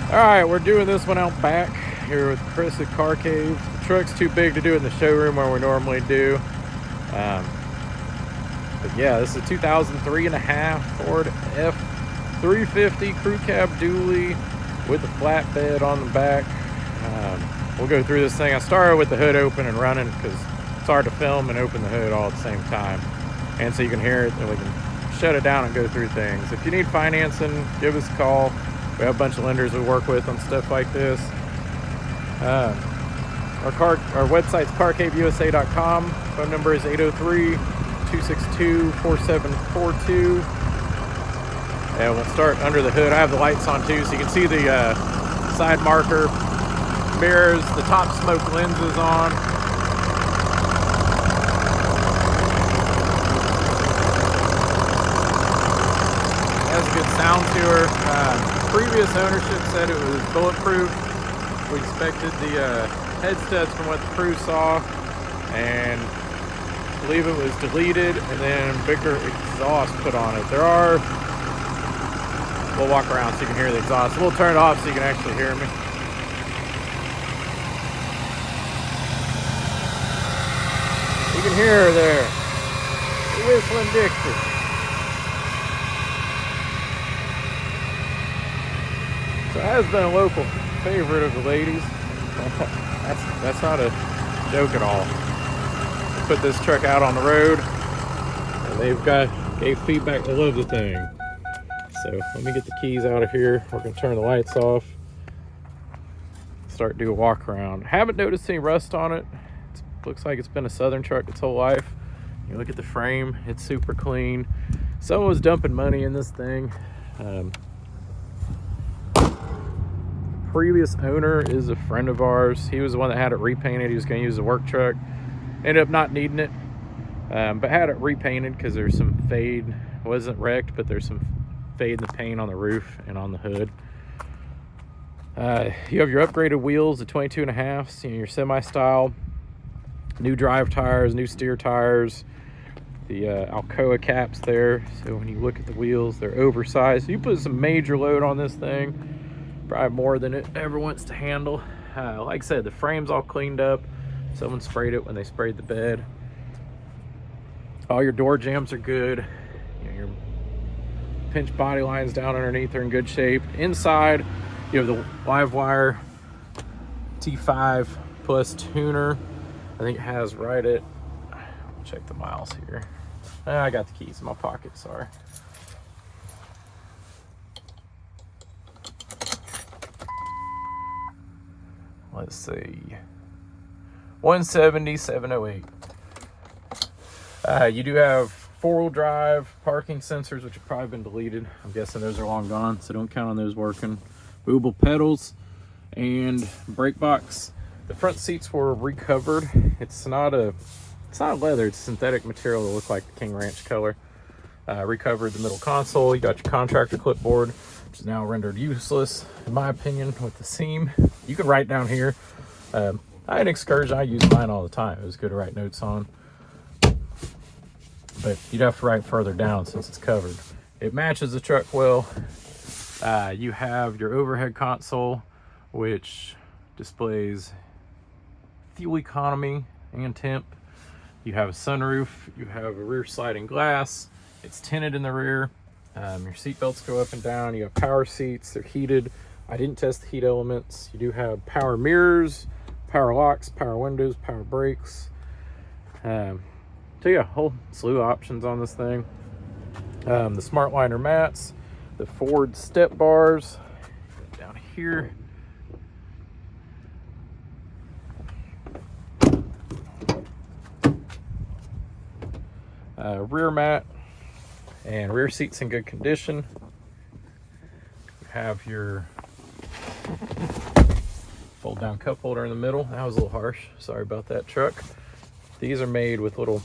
All right, we're doing this one out back here with Chris at Car Cave. The truck's too big to do in the showroom where we normally do. But yeah, this is a 2003 and a half Ford F350 crew cab dually with the flatbed on the back. We'll go through this thing. I started with the hood open and running because it's hard to film and open the hood all at the same time. And so you can hear it and we can shut it down and go through things. If you need financing, give us a call. We have a bunch of lenders we work with on stuff like this. Our website's carcaveusa.com. Phone number is 803-262-4742. And we'll start under the hood. I have the lights on too, so you can see the side marker mirrors, the top smoke lenses on. Has a good sound to her. Previous ownership said it was bulletproof. We inspected the head studs from what the crew saw, and I believe it was deleted and then bigger exhaust put on it. We'll walk around so you can hear the exhaust. We'll turn it off so you can actually hear me. You can hear her there, the whistling Dixie. So it has been a local favorite of the ladies. That's not a joke at all. We put this truck out on the road, and gave feedback. They love the thing. So let me get the keys out of here. We're gonna turn the lights off. Start do a walk around. Haven't noticed any rust on it. Looks like it's been a Southern truck its whole life. You look at the frame, it's super clean. Someone was dumping money in this thing. Previous owner is a friend of ours. He was the one that had it repainted. He was going to use a work truck. Ended up not needing it, but had it repainted because there's some fade. It wasn't wrecked, but there's some fade in the paint on the roof and on the hood. You have your upgraded wheels, the 22 and a half, your semi-style. New drive tires, new steer tires, the Alcoa caps there. So when you look at the wheels, they're oversized. You put some major load on this thing, probably more than it ever wants to handle. Like I said, the frame's all cleaned up. Someone sprayed it when they sprayed the bed. All your door jambs are good. Your pinch body lines down underneath are in good shape. Inside, you have the live wire T5 plus tuner. I think it has right at, check the miles here. I got the keys in my pocket, sorry. Let's see, 170,708. You do have four-wheel drive parking sensors, which have probably been deleted. I'm guessing those are long gone, so don't count on those working. Movable pedals and brake box. The front seats were recovered. It's not leather, it's synthetic material that look like the King Ranch color. Recovered the middle console. You got your contractor clipboard, which is now rendered useless, in my opinion, with the seam. You can write down here. I had an Excursion, I use mine all the time. It was good to write notes on. But you'd have to write further down since it's covered. It matches the truck well. You have your overhead console, which displays fuel economy and temp. You have a sunroof, you have a rear sliding glass, it's tinted in the rear. Your seat belts go up and down. You have power seats, they're heated. I didn't test the heat elements. You do have power mirrors, power locks, power windows, power brakes. So yeah, a whole slew of options on this thing. The smart liner mats, the Ford step bars down here. Rear mat and rear seats in good condition. You have your fold down cup holder in the middle. That was a little harsh, sorry about that, truck. These are made with little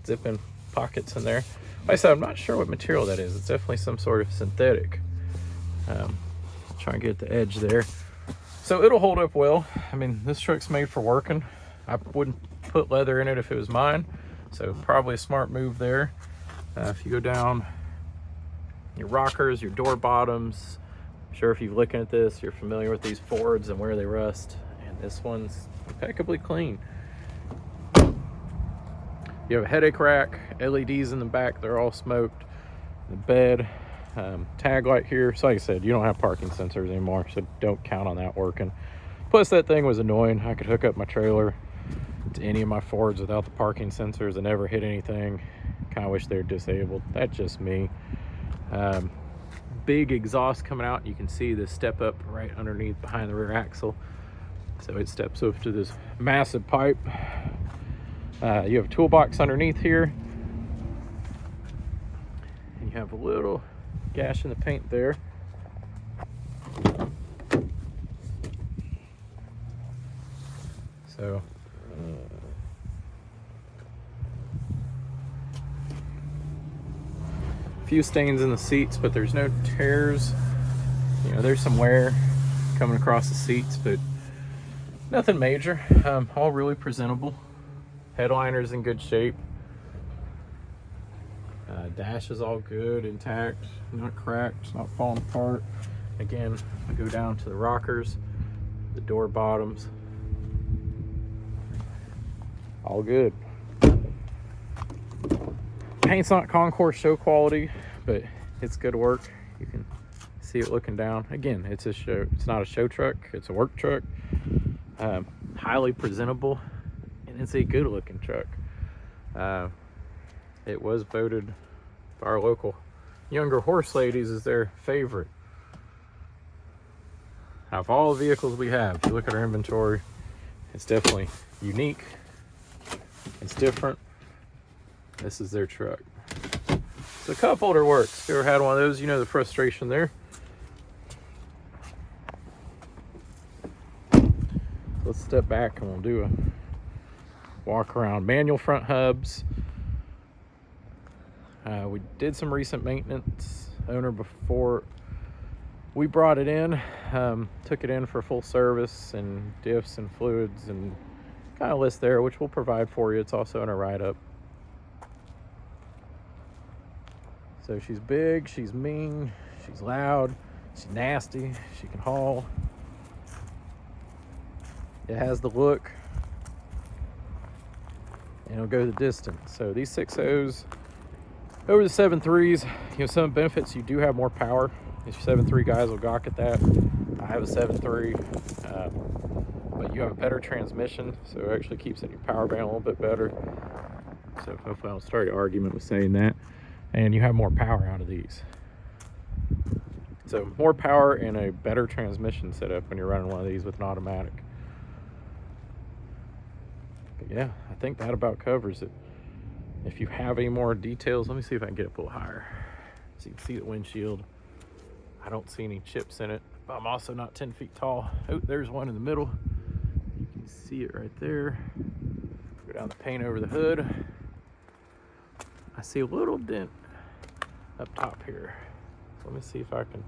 zip-in pockets in there. Like I said, I'm not sure what material that is. It's definitely some sort of synthetic. Try and get the edge there. So it'll hold up well. I mean, this truck's made for working. I wouldn't put leather in it if it was mine. So probably a smart move there. If you go down your rockers, your door bottoms, sure if you're looking at this, you're familiar with these Fords and where they rust. And this one's impeccably clean. You have a headache rack, LEDs in the back, they're all smoked. The bed, tag light here. So like I said, you don't have parking sensors anymore, so don't count on that working. Plus that thing was annoying. I could hook up my trailer to any of my Fords without the parking sensors and never hit anything. Kind of wish they're disabled. That's just me. Big exhaust coming out. You can see the step up right underneath behind the rear axle. So it steps up to this massive pipe. You have a toolbox underneath here. And you have a little gash in the paint there. So a few stains in the seats, but there's no tears. You know, there's some wear coming across the seats, but nothing major. All really presentable. Headliner's in good shape. Dash is all good, intact, not cracked, not falling apart. Again, I go down to the rockers, the door bottoms, all good. Paint's not Concours show quality, but it's good work. You can see it looking down. Again, it's a show. It's not a show truck. It's a work truck. Highly presentable, and it's a good looking truck. It was voted by our local younger horse ladies as their favorite. Out of all the vehicles we have, if you look at our inventory, it's definitely unique. It's different. This is their truck. So cup holder works. If you ever had one of those, you know the frustration there. Let's step back and we'll do a walk around. Manual front hubs. We did some recent maintenance. Owner, before we brought it in, took it in for full service and diffs and fluids and kind of list there, which we'll provide for you. It's also in a write-up. So she's big, she's mean, she's loud, she's nasty, she can haul. It has the look, and it'll go the distance. So these 6.0s over the 7.3s, you know, some benefits, you do have more power. These 7.3 guys will gawk at that. I have a 7.3, but you have a better transmission, so it actually keeps in your power band a little bit better. So hopefully I don't start an argument with saying that. And you have more power out of these. So more power and a better transmission setup when you're running one of these with an automatic. But yeah, I think that about covers it. If you have any more details, let me see if I can get it a little higher. So you can see the windshield. I don't see any chips in it, but I'm also not 10 feet tall. Oh, there's one in the middle. You can see it right there. Go down the paint over the hood. I see a little dent up top here. So let me see if I can,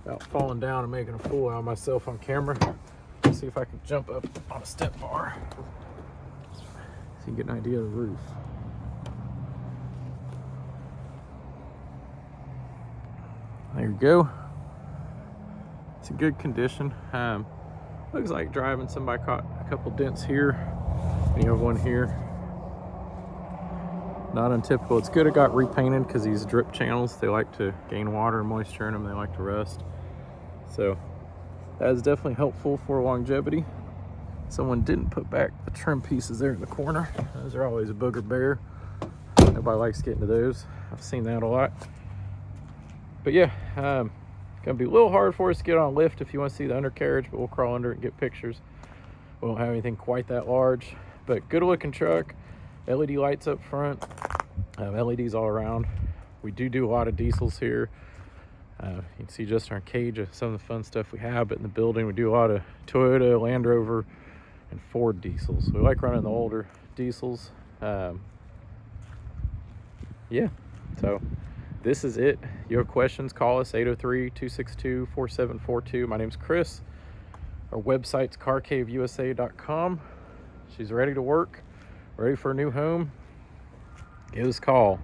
without falling down and making a fool out of myself on camera, let's see if I can jump up on a step bar so you can get an idea of the roof. There you go. It's in good condition. Looks like driving somebody caught a couple dents here, and you have one here. Not untypical. It's good it got repainted because these drip channels, they like to gain water and moisture in them. They like to rust. So that is definitely helpful for longevity. Someone didn't put back the trim pieces there in the corner. Those are always a booger bear. Nobody likes getting to those. I've seen that a lot. But yeah, gonna be a little hard for us to get on a lift if you want to see the undercarriage, but we'll crawl under it and get pictures. We don't have anything quite that large, but good looking truck. LED lights up front, LEDs all around. We do a lot of diesels here. You can see just our cage of some of the fun stuff we have, but in the building we do a lot of Toyota, Land Rover, and Ford diesels. So we like running the older diesels. Yeah, so this is it. You have questions, call us 803-262-4742. My name's Chris. Our website's carcaveusa.com. She's ready to work, ready for a new home. Give us a call.